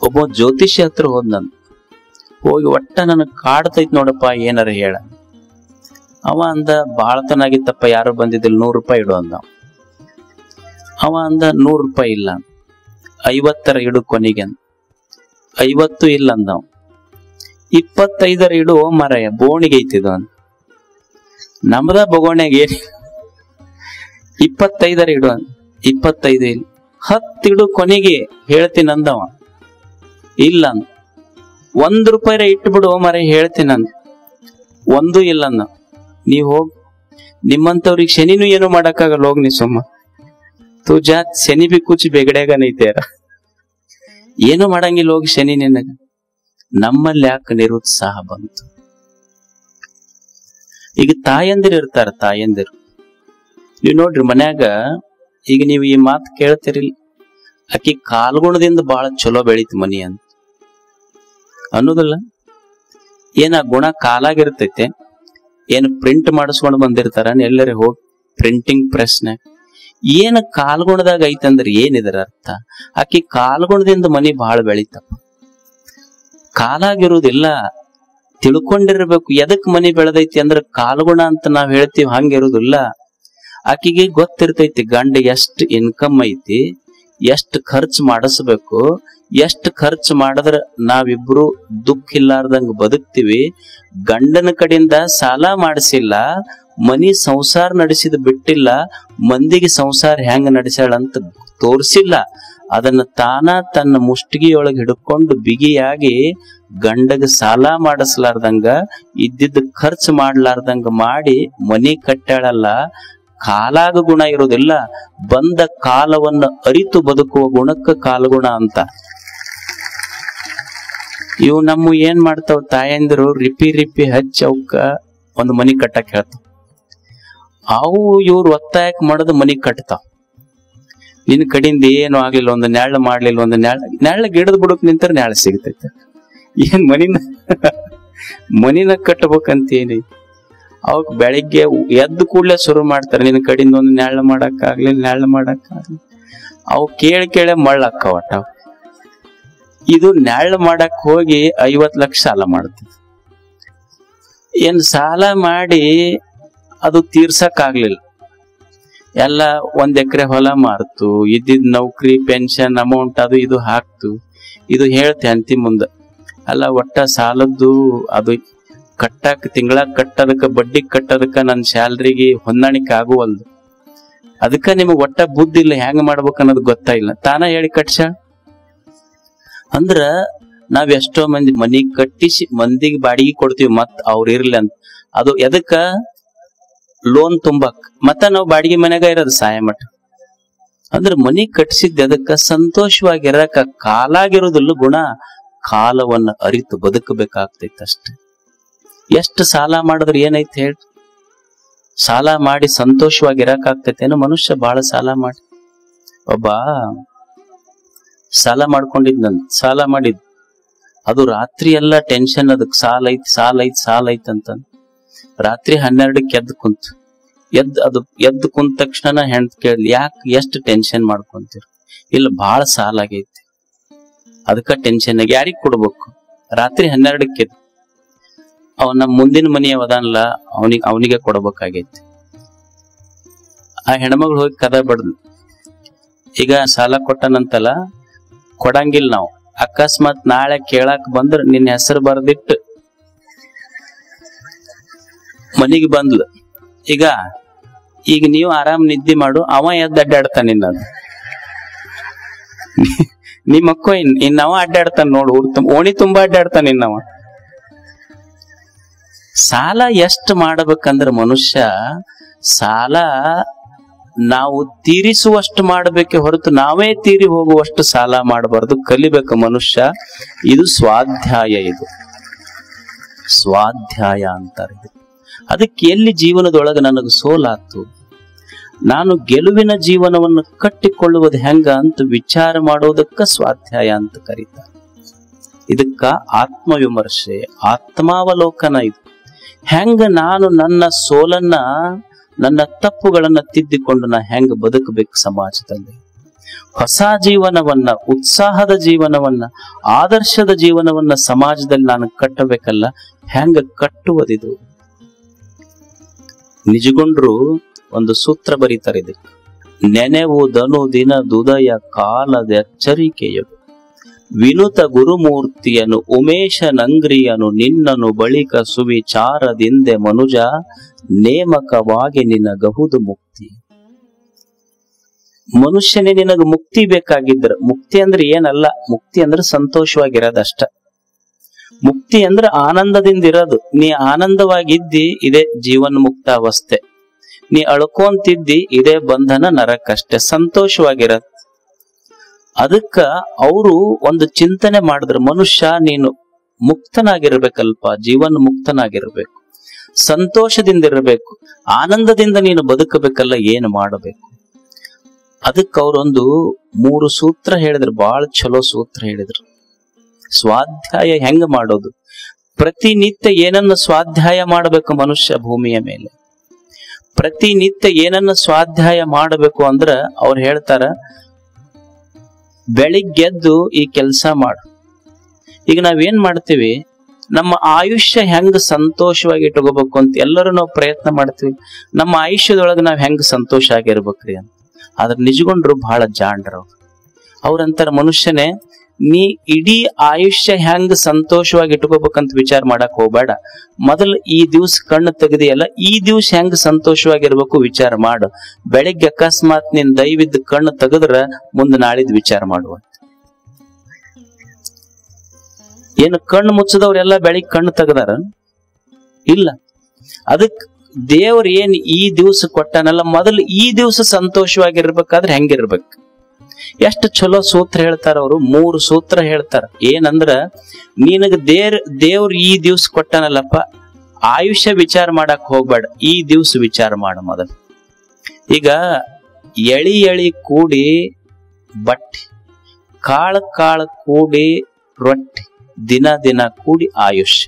ಒಬ್ಬ ಜ್ಯೋತಿಷಿ ಹತ್ರ ಹೋದ್ ನಾನು, ಹೋಗಿ ಒಟ್ಟ ನನಗ್ ಕಾಡ್ತೈತ್ ನೋಡಪ್ಪ ಏನಾರ ಹೇಳ. ಅವ ಅಂದ ಬಾಳತನಾಗಿತ್ತಪ್ಪ, ಯಾರು ಬಂದಿದ್ದಿಲ್ಲ, 100 ರೂಪಾಯಿ ಇಡು ಅಂದ. ಅವ ಅಂದ 100 ರೂಪಾಯಿ ಇಲ್ಲ, 50 ಇಡು ಕೊನೆಗೆ ಅಂದ. 50 ಇಲ್ಲ ಅಂದವ. 25 ಇಡು ಮರಯ, ಬೋಣಿಗೆ ಐತಿದ ಅಂದ. ನಮ್ದ ಬಗೋಣ್ಯಾಗ 25 ಇಡು ಅಂದ. 25 ಇಲ್ಲ. 10 ಇಡು ಕೊನೆಗೆ ಹೇಳ್ತೀನಿ ಅಂದವ. ಇಲ್ಲ ಅಂದ. 1 ರೂಪಾಯಿ ಇಟ್ಬಿಡು ಮರ ಹೇಳ್ತೀನಿ ಅಂದ. 1 ಇಲ್ಲ ಅಂದ. ನೀವ್ ಹೋಗ್, ನಿಮ್ಮಂತವ್ರಿಗೆ ಶನಿನೂ ಏನು ಮಾಡಕ್ಕಾಗಲ್ಲ, ಹೋಗ್ ನೀ ಸುಮ್ಮ. ತುಜಾ ಶನಿ ಬಿ ಕುಚ್ ಬೆಗಡ್ಯಾಗ ನೈತೇರ, ಏನು ಮಾಡಂಗಿಲ್ಲ, ಹೋಗಿ ಶನಿ ನಿನಗ. ನಮ್ಮಲ್ಲಿ ಯಾಕೆ ನಿರುತ್ಸಾಹ ಬಂತು? ಈಗ ತಾಯಂದಿರು ಇರ್ತಾರ, ತಾಯಂದಿರು ನೀವ್ ನೋಡ್ರಿ ಮನ್ಯಾಗ, ಈಗ ನೀವು ಈ ಮಾತು ಕೇಳ್ತಿರಿಲ್ಲ, ಆಕಿ ಕಾಲ್ಗುಣದಿಂದ ಬಹಳ ಚಲೋ ಬೆಳೀತು ಮನಿ ಅಂತ ಅನ್ನೋದಿಲ್ಲ. ಏನ ಗುಣ ಕಾಲಾಗಿರ್ತೈತೆ, ಏನು ಪ್ರಿಂಟ್ ಮಾಡಿಸ್ಕೊಂಡು ಬಂದಿರ್ತಾರ ಎಲ್ಲರೇ ಹೋಗಿ ಪ್ರಿಂಟಿಂಗ್ ಪ್ರೆಸ್ನಾಗ. ಏನ ಕಾಲ್ಗುಣದಾಗ ಐತಂದ್ರೆ ಏನಿದರ ಅರ್ಥ? ಆಕಿ ಕಾಲ್ಗುಣದಿಂದ ಮನಿ ಬಹಳ ಬೆಳಿತಪ್ಪ. ಕಾಲಾಗಿರುವುದಿಲ್ಲ, ತಿಳ್ಕೊಂಡಿರ್ಬೇಕು. ಎದಕ್ ಮನಿ ಬೆಳೆದೈತಿ ಅಂದ್ರೆ ಕಾಲ್ಗುಣ ಅಂತ ನಾವ್ ಹೇಳ್ತೀವಿ, ಹಂಗಿರುವುದಿಲ್ಲ. ಆಕಿಗೆ ಗೊತ್ತಿರ್ತೈತಿ ಗಂಡ ಎಷ್ಟು ಇನ್ಕಮ್ ಐತಿ, ಎಷ್ಟು ಖರ್ಚು ಮಾಡಿಸ್ಬೇಕು, ಎಷ್ಟು ಖರ್ಚು ಮಾಡಿದ್ರ ನಾವಿಬ್ರು ದುಃಖ ಇಲ್ಲಾರ್ದಂಗ ಬದುಕ್ತಿವಿ. ಗಂಡನ ಕಡೆಯಿಂದ ಸಾಲ ಮಾಡಿಸಿಲ್ಲ, ಮನಿ ಸಂಸಾರ ನಡೆಸಿದ ಬಿಟ್ಟಿಲ್ಲ, ಮಂದಿಗೆ ಸಂಸಾರ ಹೆಂಗ ನಡೆಸ್ಯಾಳಂತ ತೋರ್ಸಿಲ್ಲ. ಅದನ್ನ ತಾನ ತನ್ನ ಮುಷ್ಟಿಗೆಯೊಳಗೆ ಹಿಡ್ಕೊಂಡು ಬಿಗಿಯಾಗಿ ಗಂಡಗ ಸಾಲ ಮಾಡಿಸ್ಲಾರ್ದಂಗ, ಇದ್ದಿದ್ದ ಖರ್ಚು ಮಾಡ್ಲಾರ್ದಂಗ ಮಾಡಿ ಮನಿ ಕಟ್ಟಾಳಲ್ಲ. ಕಾಲಾಗ ಗುಣ ಇರೋದಿಲ್ಲ, ಬಂದ ಕಾಲವನ್ನು ಅರಿತು ಬದುಕುವ ಗುಣಕ್ಕ ಕಾಲಗುಣ ಅಂತ. ಇವು ನಮ್ಮ ಏನ್ ಮಾಡ್ತಾವ ತಾಯಂದಿರು, ರಿಪಿ ಹಚ್ಚಿ ಅವಕ್ಕ ಒಂದು ಮನಿ ಕಟ್ಟಕ್ ಹೇಳ್ತಾವ. ಅವು ಇವ್ರು ಒತ್ತಾಯಕ್ ಮಾಡದ ಮನಿ ಕಟ್ತಾವ. ನಿನ್ ಕಡೆಯಿಂದ ಏನು ಆಗ್ಲಿಲ್ಲ, ಒಂದು ನೆಳ್ಳ ಮಾಡ್ಲಿಲ್ಲ, ಒಂದು ನೆಳ್ಳ ಗಿಡದ ಬುಡಕ್ ನಿಂತರ ನೆಳ ಸಿಗ್ತೈತೆ. ಏನ್ ಮನಿನ ಕಟ್ಟಬೇಕಂತ ಏನಿ? ಅವಕ್ ಬೆಳಿಗ್ಗೆ ಎದ್ದು ಕೂಡ್ಲೆ ಶುರು ಮಾಡ್ತಾರೆ, ನಿನ್ ಕಡೆಯಿಂದ ಒಂದು ನೆಳ್ಳ ಮಾಡಕ್ ಆಗ್ಲಿ. ಅವು ಕೇಳಿ ಮಳ್ಳಕ್ಕವಟ. ಇದು ನೆಳ್ಳ ಮಾಡಕ್ ಹೋಗಿ 50 ಲಕ್ಷ ಸಾಲ ಮಾಡ್ತದೆ. ಏನ್ ಸಾಲ ಮಾಡಿ ಅದು ತೀರ್ಸಕ್ ಆಗ್ಲಿಲ್ಲ, ಎಲ್ಲ 1 ಎಕರೆ ಹೊಲ ಮಾರ್ತು, ಇದ್ದಿದ್ ನೌಕರಿ ಪೆನ್ಷನ್ ಅಮೌಂಟ್ ಅದು ಇದು ಹಾಕ್ತು. ಇದು ಹೇಳ್ತೆ ಅಂತಿ ಮುಂದ, ಅಲ್ಲ ಒಟ್ಟ ಸಾಲದ್ದು ಅದು ಕಟ್ಟಾಕ, ತಿಂಗಳ ಕಟ್ಟದಕ್ಕ ಬಡ್ಡಿ ಕಟ್ಟದಕ್ಕ ನನ್ನ ಸ್ಯಾಲ್ರಿಗೆ ಹೊಂದಾಣಿಕೆ ಆಗುವಲ್ದು. ಅದಕ್ಕ ನಿಮಗ್ ಒಟ್ಟ ಬುದ್ಧಿ ಇಲ್ಲ, ಹೆಂಗ ಮಾಡ್ಬೇಕು ಅನ್ನೋದು ಗೊತ್ತಾಯಿಲ್ಲ, ತಾನ ಹೇಳಿ ಕಟ್ಸ. ಅಂದ್ರ ನಾವ್ ಎಷ್ಟೋ ಮಂದಿ ಮನಿ ಕಟ್ಟಿಸಿ ಮಂದಿಗೆ ಬಾಡಿಗೆ ಕೊಡ್ತೀವಿ, ಮತ್ ಅವ್ರ ಇರ್ಲಿ ಅಂತ. ಅದು ಎದಕ್ಕ? ಲೋನ್ ತುಂಬಕ್. ಮತ್ತ ನಾವ್ ಬಾಡಿಗೆ ಮನೆಗ ಇರೋದು ಸಾಯ ಮಠ. ಅಂದ್ರ ಮನಿ ಕಟ್ಸಿದ್ ಎದಕ್ಕ? ಸಂತೋಷವಾಗಿರಕ. ಕಾಲಾಗಿರೋದಿಲ್ಲ ಗುಣ, ಕಾಲವನ್ನ ಅರಿತು ಬದುಕಬೇಕಾಗ್ತೈತೆ ಅಷ್ಟೆ. ಎಷ್ಟು ಸಾಲ ಮಾಡಿದ್ರೆ ಏನೈತಿ ಹೇಳಿ? ಸಾಲ ಮಾಡಿ ಸಂತೋಷವಾಗಿರಕಾಗ್ತೈತೇನೋ? ಮನುಷ್ಯ ಬಾಳ ಸಾಲ ಮಾಡಿ. ಒಬ್ಬ ಸಾಲ ಮಾಡ್ಕೊಂಡಿದ್ನಂತ, ಸಾಲ ಮಾಡಿದ್ ಅದು ರಾತ್ರಿ ಎಲ್ಲ ಟೆನ್ಷನ್, ಅದಕ್ ಸಾಲ ಐತ್ ಅಂತ. ರಾತ್ರಿ 12ಕ್ಕೆ ಎದ್ದು ಕುಂತ ತಕ್ಷಣ ಹೆಂಡ್ತಿ ಕೇಳಿ, ಯಾಕೆ ಎಷ್ಟು ಟೆನ್ಷನ್ ಮಾಡ್ಕೊಂತೀರಿ? ಇಲ್ಲ ಬಾಳ ಸಾಲ ಆಗೈತಿ, ಅದಕ್ಕ ಟೆನ್ಷನ್ ಆಗಿ. ಯಾರಿಗ್ ಕೊಡ್ಬೇಕು? ರಾತ್ರಿ 12ಕ್ಕೆ ಅವನ ಮುಂದಿನ ಮನಿ ಅವದಾನಲ್ಲ, ಅವನಿಗೆ ಕೊಡ್ಬೇಕಾಗೈತಿ. ಆ ಹೆಣ್ಮಗಳು ಹೋಗಿ ಕದ ಬಡ್ದು, ಈಗ ಸಾಲ ಕೊಟ್ಟನಂತಲ್ಲ, ಕೊಡಂಗಿಲ್ಲ ನಾವು. ಅಕಸ್ಮಾತ್ ನಾಳೆ ಕೇಳಾಕ್ ಬಂದ್ರ ನಿನ್ನ ಹೆಸರು ಬರ್ದಿಟ್ಟು ಮನಿಗೆ ಬಂದ್ಲು. ಈಗ ನೀವು ಆರಾಮ್ ನಿದ್ದೆ ಮಾಡು, ಅವ ಎದ್ದು ಅಡ್ಡಾಡ್ತಾನ. ನಿಮ್ಮಕ್ಕೋ ಇನ್ನವ ಅಡ್ಡಾಡ್ತಾನ ನೋಡು, ಓಣಿ ತುಂಬಾ ಅಡ್ಡಾಡ್ತಾನ ಇನ್ನವ. ಸಾಲ ಎಷ್ಟು ಮಾಡಬೇಕಂದ್ರೆ ಮನುಷ್ಯ ಸಾಲ ನಾವು ತೀರಿಸುವಷ್ಟು ಮಾಡಬೇಕೆ ಹೊರತು ನಾವೇ ತೀರಿ ಹೋಗುವಷ್ಟು ಸಾಲ ಮಾಡಬಾರ್ದು. ಕಲಿಬೇಕು ಮನುಷ್ಯ. ಇದು ಸ್ವಾಧ್ಯಾಯ, ಇದು ಸ್ವಾಧ್ಯಾಯ ಅಂತಾರೆ. ಅದಕ್ಕೆ ಎಲ್ಲಿ ಜೀವನದೊಳಗೆ ನನಗೆ ಸೋಲಾತು, ನಾನು ಗೆಲುವಿನ ಜೀವನವನ್ನು ಕಟ್ಟಿಕೊಳ್ಳುವುದು ಹೆಂಗ ಅಂತ ವಿಚಾರ ಮಾಡೋದಕ್ಕ ಸ್ವಾಧ್ಯಾಯ ಅಂತ ಕರೀತಾರೆ. ಇದಕ್ಕ ಆತ್ಮವಿಮರ್ಶೆ, ಆತ್ಮಾವಲೋಕನ. ಇದು ಹೆಂಗ ನಾನು ನನ್ನ ಸೋಲನ್ನ ನನ್ನ ತಪ್ಪುಗಳನ್ನ ತಿದ್ದಿಕೊಂಡು ನಾ ಹೆಂಗ ಬದುಕಬೇಕು ಸಮಾಜದಲ್ಲಿ, ಹೊಸ ಜೀವನವನ್ನ, ಉತ್ಸಾಹದ ಜೀವನವನ್ನ, ಆದರ್ಶದ ಜೀವನವನ್ನ ಸಮಾಜದಲ್ಲಿ ನಾನು ಕಟ್ಟಬೇಕಲ್ಲ, ಹೆಂಗ ಕಟ್ಟುವುದಿದು? ನಿಜಗೊಂಡ್ರು ಒಂದು ಸೂತ್ರ ಬರೀತಾರೆ ಇದಕ್ಕೆ. ನೆನೆವುದನು ದಿನದುದಯ ಕಾಲದ ಎಚ್ಚರಿಕೆಯು, ವಿನುತ ಗುರುಮೂರ್ತಿಯನು ಉಮೇಶ ನಂಗ್ರಿಯನು ನಿನ್ನನು ಬಳಿಕ ಸುವಿಚಾರದಿಂದೆ ಮನುಜ ನೇಮಕವಾಗಿ ನಿನಗಹುದು ಮುಕ್ತಿ. ಮನುಷ್ಯನೇ ನಿನಗ ಮುಕ್ತಿ ಬೇಕಾಗಿದ್ರ, ಮುಕ್ತಿ ಅಂದ್ರೆ ಏನಲ್ಲ, ಮುಕ್ತಿ ಅಂದ್ರೆ ಸಂತೋಷವಾಗಿರೋದಷ್ಟ. ಮುಕ್ತಿ ಅಂದ್ರೆ ಆನಂದದಿಂದ ಇರೋದು. ನೀ ಆನಂದವಾಗಿದ್ದಿ ಇದೇ ಜೀವನ್ ಮುಕ್ತ ಅವಸ್ಥೆ, ನೀ ಅಳ್ಕೊಂತಿದ್ದಿ ಇದೇ ಬಂಧನ ನರಕಷ್ಟೇ. ಸಂತೋಷವಾಗಿರತ್. ಅದಕ್ಕ ಅವರು ಒಂದು ಚಿಂತನೆ ಮಾಡಿದ್ರು, ಮನುಷ್ಯ ನೀನು ಮುಕ್ತನಾಗಿರ್ಬೇಕಲ್ಪ, ಜೀವನ್ ಮುಕ್ತನಾಗಿರ್ಬೇಕು, ಸಂತೋಷದಿಂದ ಇರಬೇಕು, ಆನಂದದಿಂದ ನೀನು ಬದುಕಬೇಕಲ್ಲ, ಏನು ಮಾಡಬೇಕು? ಅದಕ್ಕೆ ಅವರೊಂದು 3 ಸೂತ್ರ ಹೇಳಿದ್ರು, ಬಹಳ ಚಲೋ ಸೂತ್ರ ಹೇಳಿದ್ರು. ಸ್ವಾಧ್ಯಾಯ ಹೆಂಗ ಮಾಡೋದು? ಪ್ರತಿನಿತ್ಯ ಏನನ್ನ ಸ್ವಾಧ್ಯಾಯ ಮಾಡಬೇಕು ಮನುಷ್ಯ ಭೂಮಿಯ ಮೇಲೆ? ಪ್ರತಿನಿತ್ಯ ಏನನ್ನ ಸ್ವಾಧ್ಯಾಯ ಮಾಡಬೇಕು ಅಂದ್ರ ಅವ್ರು ಹೇಳ್ತಾರ, ಬೆಳಿಗ್ಗೆದ್ದು ಈ ಕೆಲಸ ಮಾಡು. ಈಗ ನಾವೇನ್ ಮಾಡ್ತೀವಿ, ನಮ್ಮ ಆಯುಷ್ಯ ಹೆಂಗ ಸಂತೋಷವಾಗಿ ಇಟ್ಕೋಬೇಕು ಅಂತ ಎಲ್ಲರೂ ನಾವು ಪ್ರಯತ್ನ ಮಾಡ್ತೀವಿ. ನಮ್ಮ ಆಯುಷ್ಯದೊಳಗೆ ನಾವ್ ಹೆಂಗ ಸಂತೋಷ ಆಗಿರ್ಬೇಕ್ರಿ ಅಂತ. ಆದ್ರೆ ನಿಜಗೊಂಡ್ರು ಬಹಳ ಜಾಣ್ರು. ಅವ್ರಂತಾರ, ಮನುಷ್ಯನೇ ನೀ ಇಡೀ ಆಯುಷ್ಯ ಹೆಂಗ ಸಂತೋಷವಾಗಿ ಇಟ್ಕೋಬೇಕಂತ ವಿಚಾರ ಮಾಡಕ್ ಹೋಗ್ಬೇಡ. ಮೊದಲು ಈ ದಿವ್ಸ ಕಣ್ಣು ತೆಗೆದಿಯಲ್ಲ, ಈ ದಿವ್ಸ ಹೆಂಗ ಸಂತೋಷವಾಗಿರ್ಬೇಕು ವಿಚಾರ ಮಾಡು. ಬೆಳಿಗ್ಗೆ ಅಕಸ್ಮಾತ್ ನಿನ್ ದೈವಿದ್ದ ಕಣ್ಣು ತೆಗೆದ್ರ ಮುಂದೆ ನಾಳಿದ್ ವಿಚಾರ ಮಾಡುವ. ಏನು ಕಣ್ಣು ಮುಚ್ಚದವ್ರೆಲ್ಲ ಬೆಳಿಗ್ಗೆ ಕಣ್ಣು ತೆಗದಾರ? ಇಲ್ಲ. ಅದಕ್ ದೇವ್ರ ಏನ್ ಈ ದಿವ್ಸ ಕೊಟ್ಟನಲ್ಲ, ಮೊದಲು ಈ ದಿವ್ಸ ಸಂತೋಷವಾಗಿರ್ಬೇಕಾದ್ರೆ ಹೆಂಗಿರ್ಬೇಕು? ಎಷ್ಟು ಚಲೋ ಸೂತ್ರ ಹೇಳ್ತಾರ ಅವರು. 3 ಸೂತ್ರ ಹೇಳ್ತಾರ. ಏನಂದ್ರ, ನಿನಗ ದೇವ್ರ ಈ ದಿವ್ಸ ಕೊಟ್ಟನಲ್ಲಪ್ಪ, ಆಯುಷ್ಯ ವಿಚಾರ ಮಾಡಕ್ ಹೋಗ್ಬೇಡ, ಈ ದಿವ್ಸ ವಿಚಾರ ಮಾಡ ಮೊದಲು. ಈಗ ಎಳಿ ಕೂಡಿ ಬಟ್ಟೆ, ಕಾಳು ಕೂಡಿ ರೊಟ್ಟಿ, ದಿನ ಕೂಡಿ ಆಯುಷ್ಯ.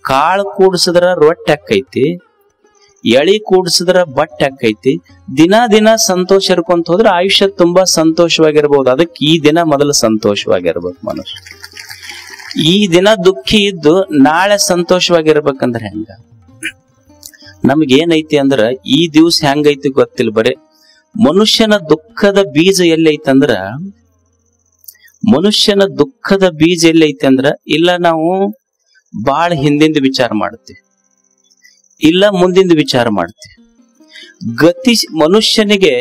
ಕಾಳು ಕೂಡಿಸಿದ್ರ ರೊಟ್ಟಿ ಆಕೈತಿ, ಎಳಿ ಕೂಡಿಸಿದ್ರ ಬಟ್ಟೆ ಆಕೈತಿ. ದಿನ ಸಂತೋಷ ಇರ್ಕೊಂತ ಹೋದ್ರೆ ಆಯುಷ್ಯ ತುಂಬಾ ಸಂತೋಷವಾಗಿರ್ಬೋದು. ಅದಕ್ಕೆ ಈ ದಿನ ಮೊದಲು ಸಂತೋಷವಾಗಿರ್ಬೇಕು ಮನುಷ್ಯ. ಈ ದಿನ ದುಃಖಿ ಇದ್ದು ನಾಳೆ ಸಂತೋಷವಾಗಿರ್ಬೇಕಂದ್ರೆ ಹೆಂಗ? ನಮ್ಗೇನೈತಿ ಅಂದ್ರ ಈ ದಿವ್ಸ ಹೆಂಗೈತಿ ಗೊತ್ತಿಲ್ಲ. ಬರೇ ಮನುಷ್ಯನ ದುಃಖದ ಬೀಜ ಎಲ್ಲೈತಂದ್ರ, ಮನುಷ್ಯನ ದುಃಖದ ಬೀಜ ಎಲ್ಲೈತಿ ಅಂದ್ರ, ಇಲ್ಲ ನಾವು ಬಾಳ ಹಿಂದಿಂದ ವಿಚಾರ ಮಾಡ್ತೀವಿ, ಇಲ್ಲ ಮುಂದಿಂದ ವಿಚಾರ ಮಾಡ್ತೀವಿ. ಮನುಷ್ಯನಿಗೆ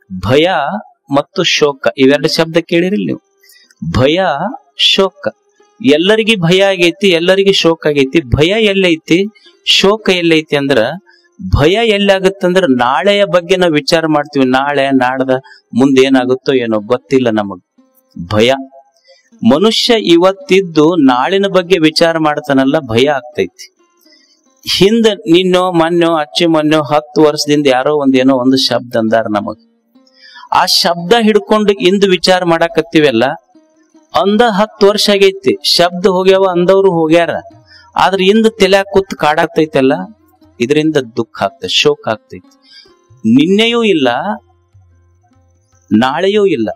ಭಯ ಮತ್ತು ಶೋಕ, ಇವೆರಡು ಶಬ್ದ ಕೇಳಿರಿ ನೀವು. ಭಯ, ಶೋಕ. ಎಲ್ಲರಿಗೂ ಭಯ ಆಗೈತಿ, ಎಲ್ಲರಿಗೂ ಶೋಕ ಆಗೈತಿ. ಭಯ ಎಲ್ಲೈತಿ, ಶೋಕ ಎಲ್ಲೈತಿ ಅಂದ್ರ, ಭಯ ಎಲ್ಲಾಗತ್ತಂದ್ರ ನಾಳೆಯ ಬಗ್ಗೆ ನಾವು ವಿಚಾರ ಮಾಡ್ತೀವಿ. ನಾಳೆ ನಾಡ್ದ ಮುಂದೇನಾಗುತ್ತೋ ಏನೋ ಗೊತ್ತಿಲ್ಲ ನಮಗ್. ಭಯ. ಮನುಷ್ಯ ಇವತ್ತಿದ್ದು ನಾಳಿನ ಬಗ್ಗೆ ವಿಚಾರ ಮಾಡ್ತಾನಲ್ಲ, ಭಯ ಆಗ್ತೈತಿ. ಹಿಂದ ನಿನ್ನೋ ಮೊನ್ನೋ ಅಚ್ಚಿ ಮೊನ್ನೋ 10 ವರ್ಷದಿಂದ ಯಾರೋ ಒಂದೇನೋ ಒಂದು ಶಬ್ದ ಅಂದಾರ ನಮಗ್. ಆ ಶಬ್ದ ಹಿಡ್ಕೊಂಡು ಇಂದು ವಿಚಾರ ಮಾಡಾಕತ್ತೀವಲ್ಲ, ಅಂದ 10 ವರ್ಷ ಆಗೈತಿ, ಶಬ್ದ ಹೋಗ್ಯಾವ, ಅಂದವ್ರು ಹೋಗ್ಯಾರ. ಆದ್ರೆ ಇಂದ ತಲೆ ಕೂತ್ ಕಾಡಾಗ್ತೈತಲ್ಲ, ಇದರಿಂದ ದುಃಖ ಆಗ್ತೈತಿ, ಶೋಕ ಆಗ್ತೈತಿ. ನಿನ್ನೆಯೂ ಇಲ್ಲ, ನಾಳೆಯೂ ಇಲ್ಲ.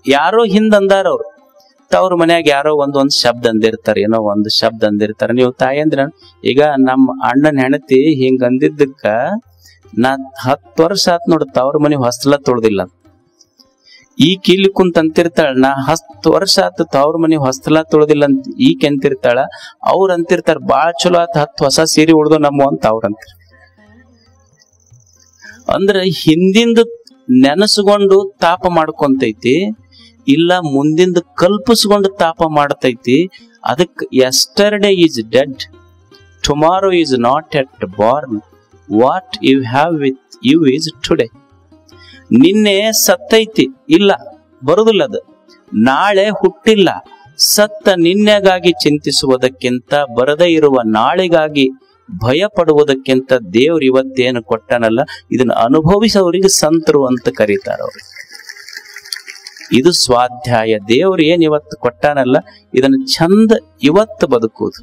ಯಾರೋ ಹಿಂದ ಅಂದಾರ ಅವ್ರು. ಅವ್ರ ಮನ್ಯಾಗ ಯಾರೋ ಒಂದೊಂದ್ ಶಬ್ದ ಅಂದಿರ್ತಾರ, ಏನೋ ಒಂದು ಶಬ್ದ ಅಂದಿರ್ತಾರ. ನೀವು ತಾಯಂದ್ರ, ಈಗ ನಮ್ಮ ಅಣ್ಣನ ಹೆಣತಿ ಹಿಂಗ ಅಂದಿದ್ದಕ್ಕ ನಾ 10 ವರ್ಷ ಆತ್ ನೋಡುತ್ತ ಅವ್ರ ಮನೆ ಹೊಸಲ ತೊಳ್ದಿಲ್ಲ. ಈ ಕೀಲಿ ಕುಂತ ಅಂತಿರ್ತಾಳ, ನಾ 10 ವರ್ಷ ಆತ ಅವ್ರ ಮನೆ ಹೊಸಲ ತೊಳ್ದಿಲ್ಲ ಅಂತ ಈಕೆ ಅಂತಿರ್ತಾಳ. ಅವ್ರ ಅಂತಿರ್ತಾರ, ಬಾಳ ಚಲೋ ಆತ 10 ಹೊಸ ಸೀರೆ ಉಳ್ದು ನಮ್ಮ ಅಂತ ಅವ್ರ ಅಂತಾರ. ಅಂದ್ರ ಹಿಂದಿಂದ ನೆನಸ್ಕೊಂಡು ತಾಪ ಮಾಡ್ಕೊಂತೈತಿ, ಇಲ್ಲ ಮುಂದಿಂದ ಕಲ್ಪಿಸ್ಕೊಂಡು ತಾಪ ಮಾಡ್ತೈತಿ. ಅದಕ್ಕೆ yesterday is dead, tomorrow is not yet born, what you have with you is today. ನಿನ್ನೆ ಸತ್ತೈತಿ, ಇಲ್ಲ ಬರುದಿಲ್ಲ ಅದು. ನಾಳೆ ಹುಟ್ಟಿಲ್ಲ. ಸತ್ತ ನಿನ್ನೆಗಾಗಿ ಚಿಂತಿಸುವುದಕ್ಕಿಂತ, ಬರದೇ ಇರುವ ನಾಳೆಗಾಗಿ ಭಯ ಪಡುವುದಕ್ಕಿಂತ ದೇವ್ರು ಇವತ್ತೇನು ಕೊಟ್ಟನಲ್ಲ, ಇದನ್ನ ಅನುಭವಿಸೋರಿಗೆ ಸಂತರು ಅಂತ ಕರೀತಾರ ಅವ್ರಿಗೆ. ಇದು ಸ್ವಾಧ್ಯಾಯ. ದೇವ್ರು ಏನ್ ಇವತ್ತು ಕೊಟ್ಟಾನಲ್ಲ, ಇದನ್ನ ಚಂದ ಇವತ್ತು ಬದುಕುವುದು.